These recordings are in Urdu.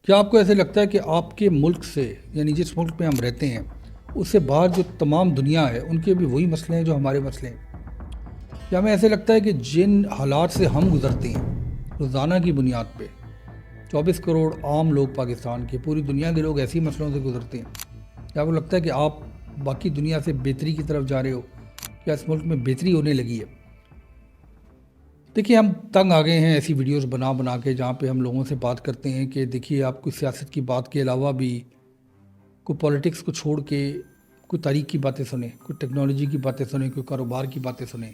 کیا آپ کو ایسے لگتا ہے کہ آپ کے ملک سے، یعنی جس ملک میں ہم رہتے ہیں، اس سے باہر جو تمام دنیا ہے ان کے بھی وہی مسئلے ہیں جو ہمارے مسئلے ہیں؟ کیا ہمیں ایسے لگتا ہے کہ جن حالات سے ہم گزرتے ہیں روزانہ کی بنیاد پہ، 24 کروڑ عام لوگ پاکستان کے، پوری دنیا کے لوگ ایسی مسئلوں سے گزرتے ہیں؟ کیا آپ کو لگتا ہے کہ آپ باقی دنیا سے بہتری کی طرف جا رہے ہو؟ کیا اس ملک میں بہتری ہونے لگی ہے؟ دیکھیے، ہم تنگ آ گئے ہیں ایسی ویڈیوز بنا بنا کے جہاں پہ ہم لوگوں سے بات کرتے ہیں کہ دیکھیے آپ کوئی سیاست کی بات کے علاوہ بھی کوئی پولیٹکس کو چھوڑ کے کوئی تاریخ کی باتیں سنیں، کوئی ٹیکنالوجی کی باتیں سنیں، کوئی کاروبار کی باتیں سنیں،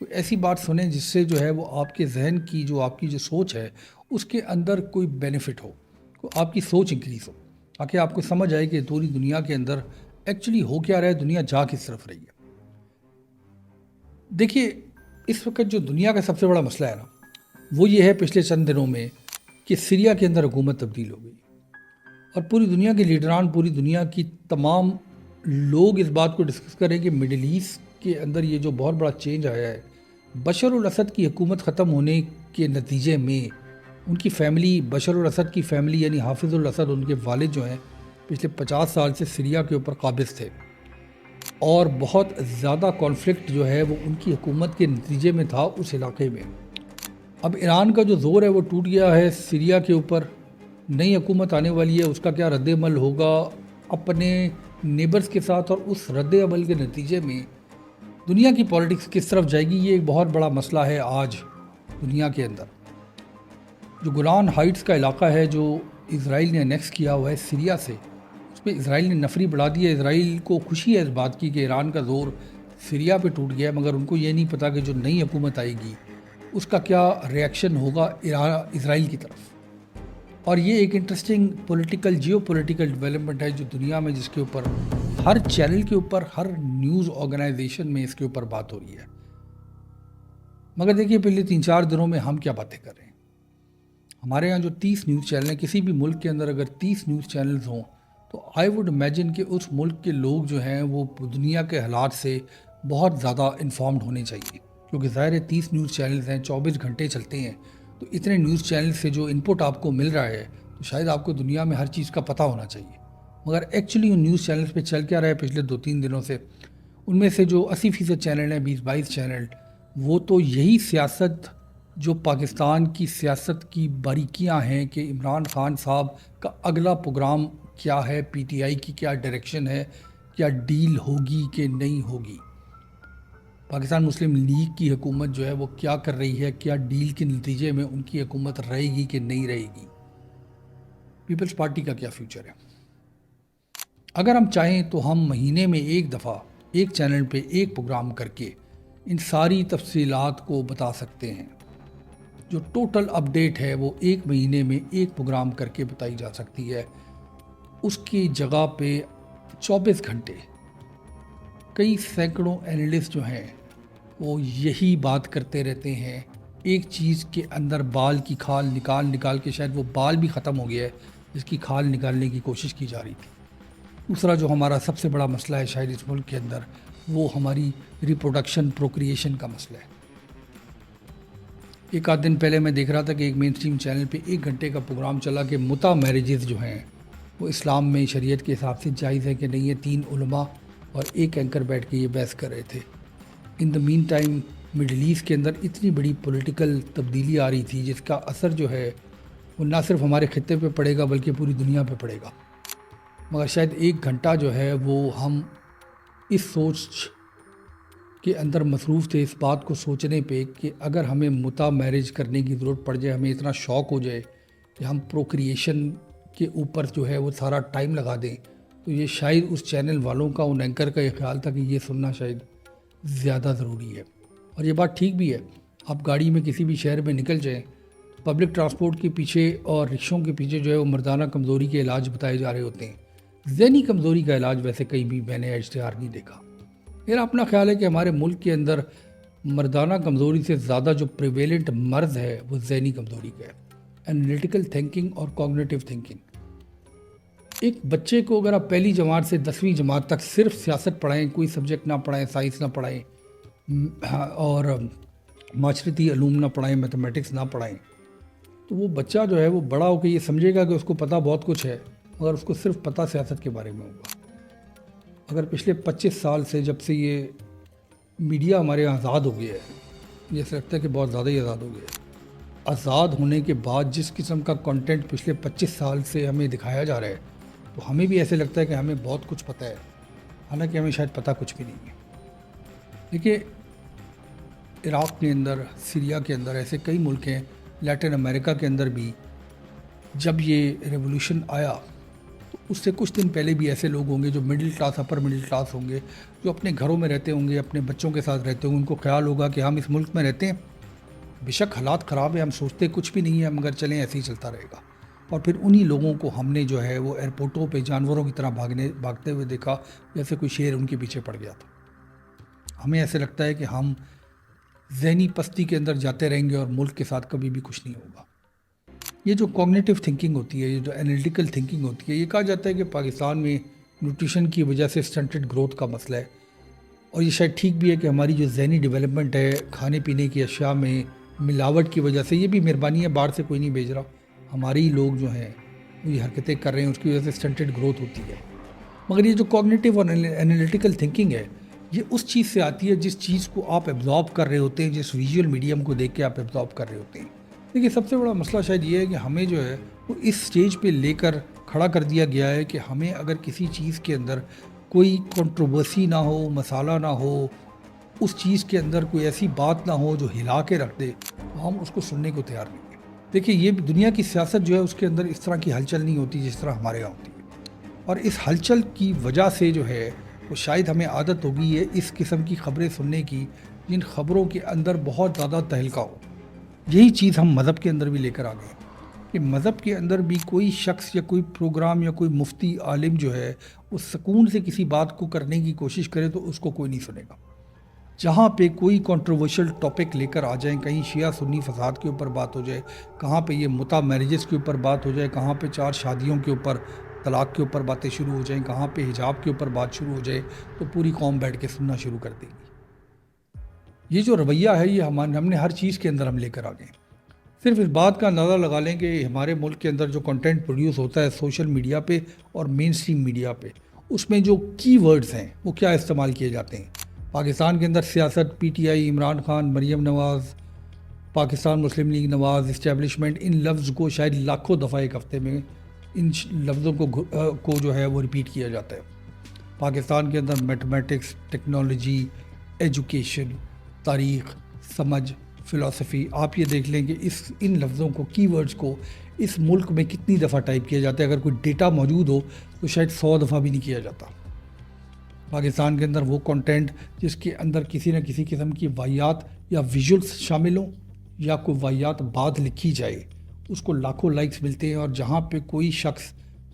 کوئی ایسی بات سنیں جس سے جو ہے وہ آپ کے ذہن کی جو آپ کی جو سوچ ہے اس کے اندر کوئی بینیفٹ ہو، کوئی آپ کی سوچ انکریز ہو، تاکہ آپ کو سمجھ آئے کہ پوری دنیا کے اندر ایکچولی ہو کیا رہا ہے، دنیا جا کس طرف رہی ہے۔ دیکھیے، اس وقت جو دنیا کا سب سے بڑا مسئلہ ہے نا، وہ یہ ہے پچھلے چند دنوں میں کہ سیریا کے اندر حکومت تبدیل ہو گئی، اور پوری دنیا کے لیڈران، پوری دنیا کی تمام لوگ اس بات کو ڈسکس کریں کہ مڈل ایسٹ کے اندر یہ جو بہت بڑا چینج آیا ہے، بشر الاسد کی حکومت ختم ہونے کے نتیجے میں ان کی فیملی، بشر الاسد کی فیملی یعنی حافظ الاسد، ان کے والد جو ہیں، پچھلے 50 سال سے سیریا کے اوپر قابض تھے، اور بہت زیادہ کانفلکٹ جو ہے وہ ان کی حکومت کے نتیجے میں تھا اس علاقے میں۔ اب ایران کا جو زور ہے وہ ٹوٹ گیا ہے سیریا کے اوپر، نئی حکومت آنے والی ہے، اس کا کیا رد عمل ہوگا اپنے نیبرز کے ساتھ، اور اس رد عمل کے نتیجے میں دنیا کی پولیٹکس کس طرف جائے گی، یہ ایک بہت بڑا مسئلہ ہے آج دنیا کے اندر۔ جو گولان ہائٹس کا علاقہ ہے جو اسرائیل نے انیکس کیا ہوا ہے سیریا سے، اس میں اسرائیل نے نفری بڑھا دی ہے۔ اسرائیل کو خوشی ہے اس بات کی کہ ایران کا زور سیریا پہ ٹوٹ گیا ہے، مگر ان کو یہ نہیں پتا کہ جو نئی حکومت آئے گی اس کا کیا ریئیکشن ہوگا اسرائیل کی طرف۔ اور یہ ایک interesting political, geopolitical development ہے جو دنیا میں، جس کے اوپر ہر چینل کے اوپر، ہر نیوز آرگنائزیشن میں اس کے اوپر بات ہو رہی ہے۔ مگر دیکھیے، پچھلے 3-4 دنوں میں ہم کیا باتیں کر رہے ہیں؟ ہمارے ہاں جو 30 نیوز چینل ہیں، کسی بھی ملک کے اندر اگر 30 نیوز چینلز ہوں تو آئی ووڈ امیجن کہ اس ملک کے لوگ جو ہیں وہ دنیا کے حالات سے بہت زیادہ انفارمڈ ہونے چاہیے، کیونکہ ظاہر ہے 30 نیوز چینلز ہیں، 24 گھنٹے چلتے ہیں، تو اتنے نیوز چینل سے جو انپٹ آپ کو مل رہا ہے تو شاید آپ کو دنیا میں ہر چیز کا پتہ ہونا چاہیے۔ مگر ایکچولی ان نیوز چینلز پہ چل کیا رہا ہے پچھلے 2-3 دنوں سے؟ ان میں سے جو 80% چینل ہیں، 20-22 چینل، وہ تو یہی سیاست، جو پاکستان کی سیاست کی باریکیاں ہیں کہ عمران خان صاحب کا اگلا پروگرام کیا ہے، پی ٹی آئی کی کیا ڈائریکشن ہے، کیا ڈیل ہوگی کہ نہیں ہوگی، پاکستان مسلم لیگ کی حکومت جو ہے وہ کیا کر رہی ہے، کیا ڈیل کے نتیجے میں ان کی حکومت رہے گی کہ نہیں رہے گی، پیپلز پارٹی کا کیا فیوچر ہے۔ اگر ہم چاہیں تو ہم مہینے میں ایک دفعہ ایک چینل پہ ایک پروگرام کر کے ان ساری تفصیلات کو بتا سکتے ہیں۔ جو ٹوٹل اپڈیٹ ہے وہ ایک مہینے میں ایک پروگرام کر کے بتائی جا سکتی ہے، اس کی جگہ پہ 24 گھنٹے کئی سینکڑوں اینالسٹ جو ہیں وہ یہی بات کرتے رہتے ہیں، ایک چیز کے اندر بال کی کھال نکال کے، شاید وہ بال بھی ختم ہو گیا ہے جس کی کھال نکالنے کی کوشش کی جا رہی تھی۔ دوسرا جو ہمارا سب سے بڑا مسئلہ ہے شاید اس ملک کے اندر، وہ ہماری ریپروڈکشن، پروکریشن کا مسئلہ ہے۔ ایک آدھ دن پہلے میں دیکھ رہا تھا کہ ایک مین اسٹریم چینل پہ 1 گھنٹے کا پروگرام چلا کہ متع میرجز جو ہیں وہ اسلام میں، شریعت کے حساب سے جائز ہے کہ نہیں ہے۔ 3 علماء اور ایک اینکر بیٹھ کے یہ بحث کر رہے تھے۔ ان دا مین ٹائم مڈل ایسٹ کے اندر اتنی بڑی پولیٹیکل تبدیلی آ رہی تھی جس کا اثر جو ہے وہ نہ صرف ہمارے خطے پہ پڑے گا بلکہ پوری دنیا پہ پڑے گا۔ مگر شاید 1 گھنٹہ جو ہے وہ ہم اس سوچ کے اندر مصروف تھے، اس بات کو سوچنے پہ کہ اگر ہمیں متع میرج کرنے کی ضرورت پڑ جائے، ہمیں اتنا شوق ہو جائے کہ ہم پروکریشن کے اوپر جو ہے وہ سارا ٹائم لگا دیں، تو یہ شاید اس چینل والوں کا، ان اینکر کا یہ خیال تھا کہ یہ سننا شاید زیادہ ضروری ہے۔ اور یہ بات ٹھیک بھی ہے۔ آپ گاڑی میں کسی بھی شہر میں نکل جائیں، پبلک ٹرانسپورٹ کے پیچھے اور رکشوں کے پیچھے جو ہے وہ مردانہ کمزوری کے علاج بتائے جا رہے ہوتے ہیں۔ ذہنی کمزوری کا علاج ویسے کہیں بھی میں نے اشتہار نہیں دیکھا۔ میرا اپنا خیال ہے کہ ہمارے ملک کے اندر مردانہ کمزوری سے زیادہ جو پریویلنٹ مرض ہے وہ ذہنی کمزوری کا ہے، انالیٹیکل تھنکنگ اور کوگنیٹیو تھنکنگ۔ ایک بچے کو اگر آپ پہلی جماعت سے 10ویں جماعت تک صرف سیاست پڑھائیں، کوئی سبجیکٹ نہ پڑھائیں، سائنس نہ پڑھائیں، اور معاشرتی علوم نہ پڑھائیں، میتھمیٹکس نہ پڑھائیں، تو وہ بچہ جو ہے وہ بڑا ہو کے یہ سمجھے گا کہ اس کو پتہ بہت کچھ ہے، مگر اس کو صرف پتہ سیاست کے بارے میں ہوگا۔ اگر پچھلے 25 سال سے جب سے یہ میڈیا ہمارے یہاں آزاد ہو گیا ہے، یہ ایسا لگتا ہے کہ بہت زیادہ ہی آزاد ہو گیا ہے، آزاد ہونے کے بعد جس قسم کا کنٹینٹ پچھلے 25 سال سے ہمیں دکھایا جا رہا ہے، تو ہمیں بھی ایسے لگتا ہے کہ ہمیں بہت کچھ پتہ ہے، حالانکہ ہمیں شاید پتہ کچھ بھی نہیں ہے۔ دیکھیے، عراق کے اندر، سیریا کے اندر، ایسے کئی ملک ہیں، لیٹن امریکہ کے اندر بھی جب یہ ریولوشن آیا تو اس سے کچھ دن پہلے بھی ایسے لوگ ہوں گے جو middle class, upper middle class ہوں گے، جو اپنے گھروں میں رہتے ہوں گے، اپنے بچوں کے ساتھ رہتے ہوں گے، ان کو خیال ہوگا کہ ہم اس ملک میں رہتے ہیں، بے شک حالات خراب ہیں، ہم سوچتے کچھ بھی نہیں ہے، مگر چلیں ایسے ہی چلتا رہے گا۔ اور پھر انہی لوگوں کو ہم نے جو ہے وہ ایئرپورٹوں پہ جانوروں کی طرح بھاگتے ہوئے دیکھا، جیسے کوئی شیر ان کے پیچھے پڑ گیا تھا۔ ہمیں ایسے لگتا ہے کہ ہم ذہنی پستی کے اندر جاتے رہیں گے اور ملک کے ساتھ کبھی بھی کچھ نہیں ہوگا۔ یہ جو کوگنیٹو تھنکنگ ہوتی ہے، یہ جو انالیٹیکل تھنکنگ ہوتی ہے، یہ کہا جاتا ہے کہ پاکستان میں نیوٹریشن کی وجہ سے سٹنٹڈ گروتھ کا مسئلہ ہے، اور یہ شاید ٹھیک بھی ہے کہ ہماری جو ذہنی ڈیولپمنٹ ہے، کھانے پینے کی اشیاء میں ملاوٹ کی وجہ سے، یہ بھی مہربانی ہے، باہر سے کوئی نہیں بھیج رہا، ہمارے ہی لوگ جو ہیں وہ یہ حرکتیں کر رہے ہیں، اس کی وجہ سے سٹنٹڈ گروتھ ہوتی ہے۔ مگر یہ جو کوگنیٹو اور انالیٹیکل تھنکنگ ہے، یہ اس چیز سے آتی ہے جس چیز کو آپ ایبزارب کر رہے ہوتے ہیں، جس ویژول میڈیم کو دیکھ کے آپ ایبزارب کر رہے ہوتے ہیں۔ دیکھیے، سب سے بڑا مسئلہ شاید یہ ہے کہ ہمیں جو ہے وہ اس سٹیج پہ لے کر کھڑا کر دیا گیا ہے کہ ہمیں اگر کسی چیز کے اندر کوئی کنٹروورسی نہ ہو، مسئلہ نہ ہو، اس چیز کے اندر کوئی ایسی بات نہ ہو جو ہلا کے رکھ دے، تو ہم اس کو سننے کو تیار نہیں ہیں۔ دیکھیے، یہ دنیا کی سیاست جو ہے اس کے اندر اس طرح کی ہلچل نہیں ہوتی جس طرح ہمارے یہاں ہوتی ہے، اور اس ہلچل کی وجہ سے جو ہے وہ شاید ہمیں عادت ہوگی ہے اس قسم کی خبریں سننے کی، جن خبروں کے اندر بہت زیادہ تہلکہ ہو۔ یہی چیز ہم مذہب کے اندر بھی لے کر آ گئے کہ مذہب کے اندر بھی کوئی شخص یا کوئی پروگرام یا کوئی مفتی عالم جو ہے وہ سکون سے کسی بات کو کرنے کی کوشش کرے تو اس کو کوئی نہیں سنے گا۔ جہاں پہ کوئی کنٹروورشل ٹاپک لے کر آ جائیں، کہیں شیعہ سنی فساد کے اوپر بات ہو جائے، کہاں پہ یہ متع میرجز کے اوپر بات ہو جائے، کہاں پہ 4 شادیوں کے اوپر، طلاق کے اوپر باتیں شروع ہو جائیں، کہاں پہ حجاب کے اوپر بات شروع ہو جائے، تو پوری قوم بیٹھ کے سننا شروع کر دے گی۔ یہ جو رویہ ہے، یہ ہم نے ہر چیز کے اندر ہم لے کر آ گئے۔ صرف اس بات کا اندازہ لگا لیں کہ ہمارے ملک کے اندر جو کنٹینٹ پروڈیوس ہوتا ہے سوشل میڈیا پہ اور مین اسٹریم میڈیا پہ، اس میں جو کی ورڈز ہیں وہ کیا استعمال کیے جاتے ہیں۔ پاکستان کے اندر سیاست، P T I, Imran Khan, Maryam Nawaz, Pakistan Muslim League Nawaz, establishment, ان لفظ کو شاید لاکھوں دفعہ ایک ہفتے میں ان لفظوں کو جو ہے وہ ریپیٹ کیا جاتا ہے۔ پاکستان کے اندر میتھمیٹکس، ٹیکنالوجی، ایجوکیشن، تاریخ، سمجھ، فلسفی، آپ یہ دیکھ لیں کہ ان لفظوں کو، کی ورڈز کو اس ملک میں کتنی دفعہ ٹائپ کیا جاتا ہے۔ اگر کوئی ڈیٹا موجود ہو تو شاید 100 دفعہ بھی نہیں کیا جاتا۔ پاکستان کے اندر وہ کنٹینٹ جس کے اندر کسی نہ کسی قسم کی واحیات یا ویژولز شامل ہوں یا کوئی واحیات بات لکھی جائے، اس کو لاکھوں لائکس ملتے ہیں، اور جہاں پہ کوئی شخص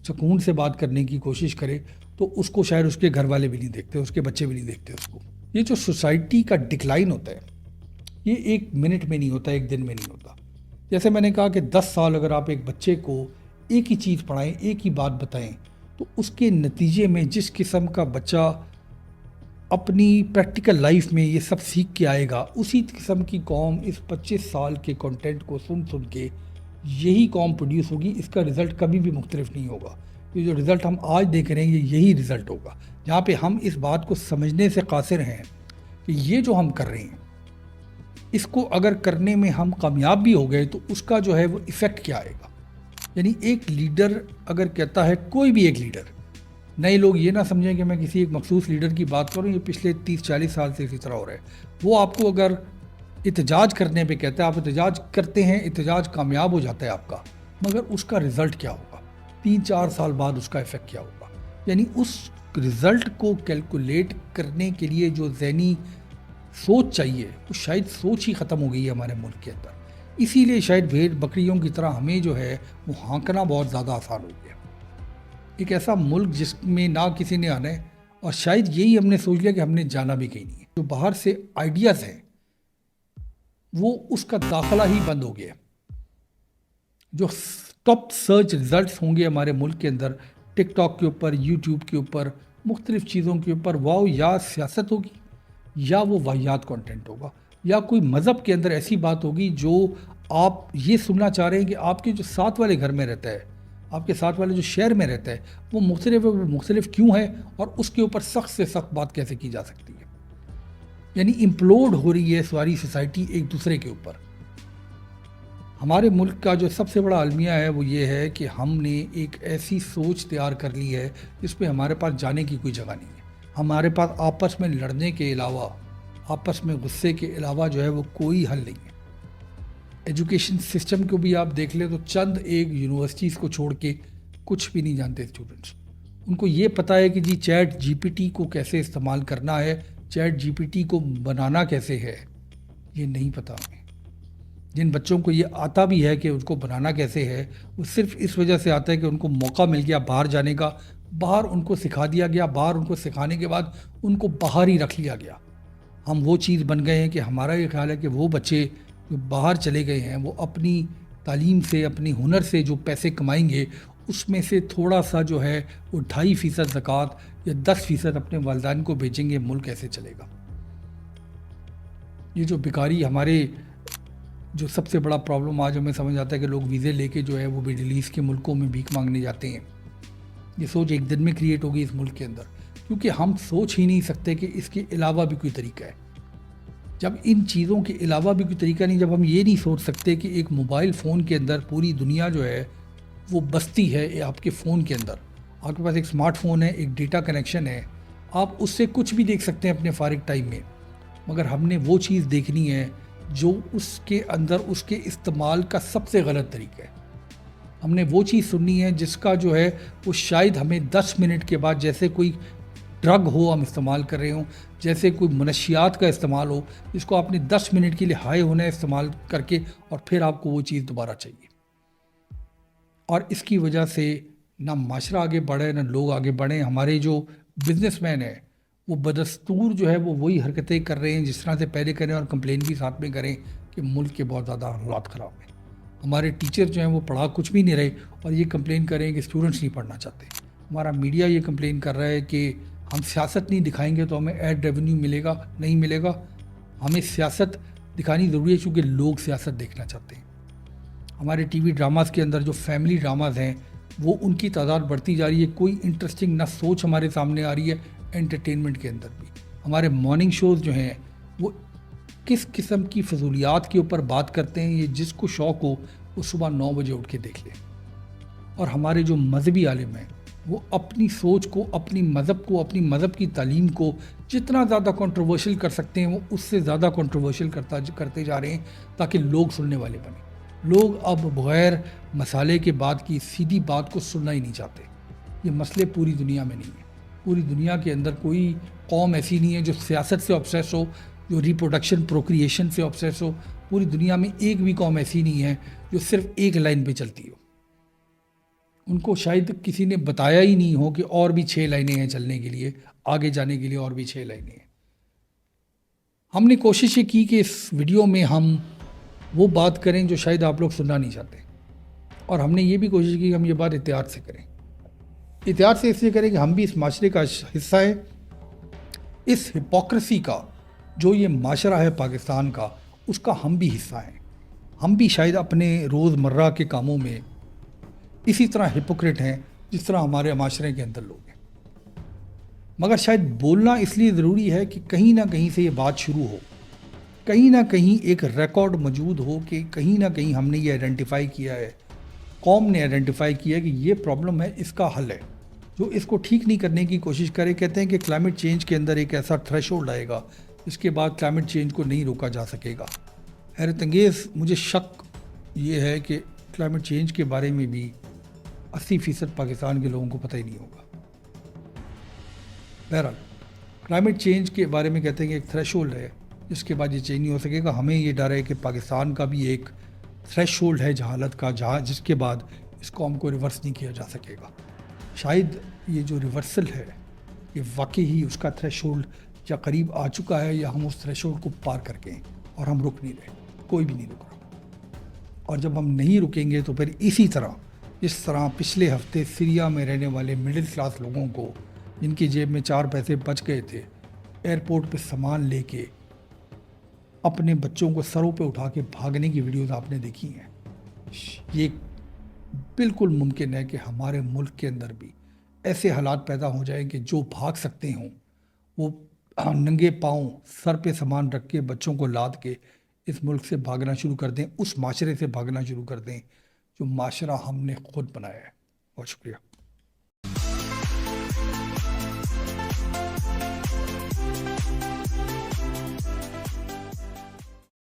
سکون سے بات کرنے کی کوشش کرے تو اس کو شاید اس کے گھر والے بھی نہیں دیکھتے، اس کے بچے بھی نہیں دیکھتے اس کو۔ یہ جو سوسائٹی کا ڈکلائن ہوتا ہے، یہ 1 منٹ میں نہیں ہوتا، 1 دن میں نہیں ہوتا۔ جیسے میں نے کہا کہ 10 سال اگر آپ ایک بچے کو ایک ہی چیز پڑھائیں، ایک ہی بات بتائیں، تو اس کے نتیجے میں جس قسم کا بچہ اپنی پریکٹیکل لائف میں یہ سب سیکھ کے آئے گا، اسی قسم کی قوم اس 25 سال کے کنٹینٹ کو سن کے یہی قوم پروڈیوس ہوگی۔ اس کا رزلٹ کبھی بھی مختلف نہیں ہوگا۔ یہ جو رزلٹ ہم آج دیکھ رہے ہیں، یہی رزلٹ ہوگا، جہاں پہ ہم اس بات کو سمجھنے سے قاصر ہیں کہ یہ جو ہم کر رہے ہیں، اس کو اگر کرنے میں ہم کامیاب بھی ہو گئے تو اس کا جو ہے وہ ایفیکٹ کیا آئے گا۔ یعنی ایک لیڈر اگر کہتا ہے، کوئی بھی ایک لیڈر، نئے لوگ یہ نہ سمجھیں کہ میں کسی ایک مخصوص لیڈر کی بات کروں، یہ پچھلے 30-40 سال سے اسی طرح ہو رہا ہے۔ وہ آپ کو اگر احتجاج کرنے پہ کہتا ہے، آپ احتجاج کرتے ہیں، احتجاج کامیاب ہو جاتا ہے آپ کا، مگر اس کا رزلٹ کیا ہوگا؟ 3-4 سال بعد اس کا ایفیکٹ کیا ہوگا؟ یعنی اس رزلٹ کو کیلکولیٹ کرنے کے لیے جو ذہنی سوچ چاہیے، وہ شاید سوچ ہی ختم ہو گئی ہے ہمارے ملک کے اندر۔ اسی لیے شاید بھیڑ بکریوں کی طرح ہمیں جو ہے وہ ہانکنا بہت زیادہ آسان ہو گیا۔ ایک ایسا ملک جس میں نہ کسی نے آنا ہے، اور شاید یہی ہم نے سوچ لیا کہ ہم نے جانا بھی کہیں نہیں ہے۔ جو باہر سے آئیڈیاز ہیں وہ اس کا داخلہ ہی بند ہو گیا۔ جو ٹاپ سرچ رزلٹس ہوں گے ہمارے ملک کے اندر، ٹک ٹاک کے اوپر، یوٹیوب کے اوپر، مختلف چیزوں کے اوپر، واؤ، یا سیاست ہوگی، یا وہ واحیات کنٹینٹ ہوگا، یا کوئی مذہب کے اندر ایسی بات ہوگی جو آپ یہ سننا چاہ رہے ہیں کہ آپ کے جو ساتھ والے گھر میں رہتا ہے، آپ کے ساتھ والے جو شہر میں رہتا ہے، وہ مختلف ہے، وہ مختلف کیوں ہے، اور اس کے اوپر سخت سے سخت بات کیسے کی جا سکتی ہے. یعنی امپلوڈ ہو رہی ہے ساری سوسائٹی ایک دوسرے کے اوپر. ہمارے ملک کا جو سب سے بڑا المیہ ہے وہ یہ ہے کہ ہم نے ایک ایسی سوچ تیار کر لی ہے جس پہ ہمارے پاس جانے کی کوئی جگہ نہیں ہے. ہمارے پاس آپس میں لڑنے کے علاوہ، آپس میں غصے کے علاوہ جو ہے وہ کوئی حل نہیں ہے. ایجوکیشن سسٹم کو بھی آپ دیکھ لیں تو چند ایک یونیورسٹیز کو چھوڑ کے کچھ بھی نہیں جانتے اسٹوڈنٹس. ان کو یہ پتہ ہے کہ جی چیٹ جی پی ٹی کو کیسے استعمال کرنا ہے، چیٹ جی پی ٹی کو بنانا کیسے ہے، یہ نہیں پتہ ہمیں. جن بچوں کو یہ آتا بھی ہے کہ ان کو بنانا کیسے ہے، وہ صرف اس وجہ سے آتا ہے کہ ان کو موقع مل گیا باہر جانے کا، باہر ان کو سکھا دیا گیا، باہر ان کو سکھانے کے بعد ان کو باہر ہی رکھ لیا گیا. ہم وہ چیز بن گئے ہیں کہ ہمارا یہ خیال ہے کہ وہ بچے جو باہر چلے گئے ہیں وہ اپنی تعلیم سے، اپنی ہنر سے جو پیسے کمائیں گے اس میں سے تھوڑا سا جو ہے وہ 2.5% زکوٰۃ یا 10% اپنے والدین کو بھیجیں گے. ملک کیسے چلے گا؟ یہ جو بیکاری ہمارے جو سب سے بڑا پرابلم آج ہمیں سمجھ آتا ہے کہ لوگ ویزے لے کے جو ہے وہ مڈل ایسٹ کے ملکوں میں بھیک مانگنے جاتے ہیں. یہ سوچ ایک دن میں کریٹ ہوگی اس ملک کے اندر، کیونکہ ہم سوچ ہی نہیں سکتے کہ اس کے علاوہ بھی کوئی طریقہ ہے. جب ان چیزوں کے علاوہ بھی کوئی طریقہ نہیں، جب ہم یہ نہیں سوچ سکتے کہ ایک موبائل فون کے اندر پوری دنیا جو ہے وہ بستی ہے آپ کے فون کے اندر. آپ کے پاس ایک اسمارٹ فون ہے، ایک ڈیٹا کنیکشن ہے، آپ اس سے کچھ بھی دیکھ سکتے ہیں اپنے فارغ ٹائم میں. مگر ہم نے وہ چیز دیکھنی ہے جو اس کے اندر اس کے استعمال کا سب سے غلط طریقہ ہے. ہم نے وہ چیز سننی ہے جس کا جو ہے وہ شاید ہمیں 10 منٹ کے بعد، جیسے کوئی ڈرگ ہو ہم استعمال کر رہے ہوں، جیسے کوئی منشیات کا استعمال ہو، جس کو آپ نے 10 منٹ کے لیے ہائے ہونا ہے استعمال کر کے، اور پھر آپ کو وہ چیز دوبارہ چاہیے. اور اس کی وجہ سے نہ معاشرہ آگے بڑھے نہ لوگ آگے بڑھیں. ہمارے جو بزنس مین ہیں وہ بدستور جو ہے وہ وہی حرکتیں کر رہے ہیں جس طرح سے پہلے کریں، اور کمپلین بھی ساتھ میں کریں کہ ملک کے بہت زیادہ حالات خراب ہیں. ہمارے ٹیچر جو ہیں وہ پڑھا کچھ بھی نہیں رہے اور یہ کمپلین کریں کہ اسٹوڈنٹس نہیں پڑھنا چاہتے. ہمارا میڈیا یہ کمپلین کر رہا ہے کہ ہم سیاست نہیں دکھائیں گے تو ہمیں ایڈ ریونیو ملے گا. نہیں ملے گا. ہمیں سیاست دکھانی ضروری ہے چونکہ لوگ سیاست دیکھنا چاہتے ہیں. ہمارے ٹی وی ڈراماز کے اندر جو فیملی ڈراماز ہیں وہ ان کی تعداد بڑھتی جا رہی ہے. کوئی انٹرسٹنگ نہ سوچ ہمارے سامنے آ رہی ہے انٹرٹینمنٹ کے اندر بھی. ہمارے مارننگ شوز جو ہیں وہ کس قسم کی فضولیات کے اوپر بات کرتے ہیں. یہ جس کو شوق ہو وہ صبح 9 بجے اٹھ کے دیکھ لیں. اور ہمارے جو مذہبی عالم ہیں وہ اپنی سوچ کو، اپنی مذہب کو، اپنی مذہب کی تعلیم کو جتنا زیادہ کنٹروورشل کر سکتے ہیں وہ اس سے زیادہ کنٹروورشل کرتے جا رہے ہیں تاکہ لوگ سننے والے بنیں. لوگ اب بغیر مسالے کے بعد کی سیدھی بات کو سننا ہی نہیں چاہتے. یہ مسئلے پوری دنیا میں نہیں ہیں. پوری دنیا کے اندر کوئی قوم ایسی نہیں ہے جو سیاست سے آبسیس ہو، جو ریپروڈکشن پروکریشن سے آبسیس ہو. پوری دنیا میں ایک بھی قوم ایسی نہیں ہے جو صرف ایک لائن پہ چلتی ہو. ان کو شاید کسی نے بتایا ہی نہیں ہو کہ اور بھی 6 لائنیں ہیں چلنے کے لیے، آگے جانے کے لیے اور بھی 6 لائنیں ہیں. ہم نے کوشش یہ کی کہ اس ویڈیو میں ہم وہ بات کریں جو شاید آپ لوگ سننا نہیں چاہتے، اور ہم نے یہ بھی کوشش کی کہ ہم یہ بات احتیاط سے کریں. احتیاط سے اس لیے کریں کہ ہم بھی اس معاشرے کا حصہ ہیں. اس ہپوکریسی کا جو یہ معاشرہ ہے پاکستان کا، اس کا ہم بھی حصہ ہیں. ہم بھی شاید اپنے روز مرہ کے کاموں میں اسی طرح ہپوکریٹ ہیں جس طرح ہمارے معاشرے کے اندر لوگ ہیں. مگر شاید بولنا اس لیے ضروری ہے کہ کہیں نہ کہیں سے یہ بات شروع ہو، کہیں نہ کہیں ایک ریکارڈ موجود ہو کہ کہیں نہ کہیں ہم نے یہ آئیڈینٹیفائی کیا ہے، قوم نے آئیڈینٹیفائی کیا ہے کہ یہ پرابلم ہے، اس کا حل ہے. جو اس کو ٹھیک نہیں کرنے کی کوشش کرے. کہتے ہیں کہ کلائمیٹ چینج کے اندر ایک ایسا تھریش ہولڈ آئے گا جس کے بعد کلائمیٹ چینج کو نہیں روکا جا سکے گا. حیرت انگیز مجھے شک یہ ہے کہ کلائمیٹ چینج کے بارے میں بھی 80% پاکستان کے لوگوں کو پتہ ہی نہیں ہوگا. بہرحال کلائمیٹ چینج کے بارے میں کہتے ہیں کہ ایک تھریش ہولڈ ہے جس کے بعد یہ چینج نہیں ہو سکے گا. ہمیں یہ ڈر ہے کہ پاکستان کا بھی ایک تھریش ہولڈ ہے جہالت کا، جس کے بعد اس قوم کو ریورس نہیں کیا جا سکے گا. شاید یہ جو ریورسل ہے یہ واقعی ہی اس کا تھریش ہولڈ یا قریب آ چکا ہے، یا ہم اس تھریش ہولڈ کو پار کر کے ہیں اور ہم رک نہیں رہے. کوئی بھی نہیں رک رہا. اور جب ہم نہیں رکیں گے تو پھر اسی طرح جس طرح پچھلے ہفتے سیریا میں رہنے والے مڈل کلاس لوگوں کو جن کی جیب میں 4 پیسے بچ گئے تھے، ایئرپورٹ پہ سامان لے کے اپنے بچوں کو سروں پہ اٹھا کے بھاگنے کی ویڈیوز آپ نے دیکھی ہیں. یہ بالکل ممکن ہے کہ ہمارے ملک کے اندر بھی ایسے حالات پیدا ہو جائیں کہ جو بھاگ سکتے ہوں وہ ننگے پاؤں سر پہ سامان رکھ کے بچوں کو لاد کے اس ملک سے بھاگنا شروع کر دیں, اس معاشرے سے بھاگنا شروع کر دیں جو معاشرہ ہم نے خود بنایا ہے. بہت شکریہ.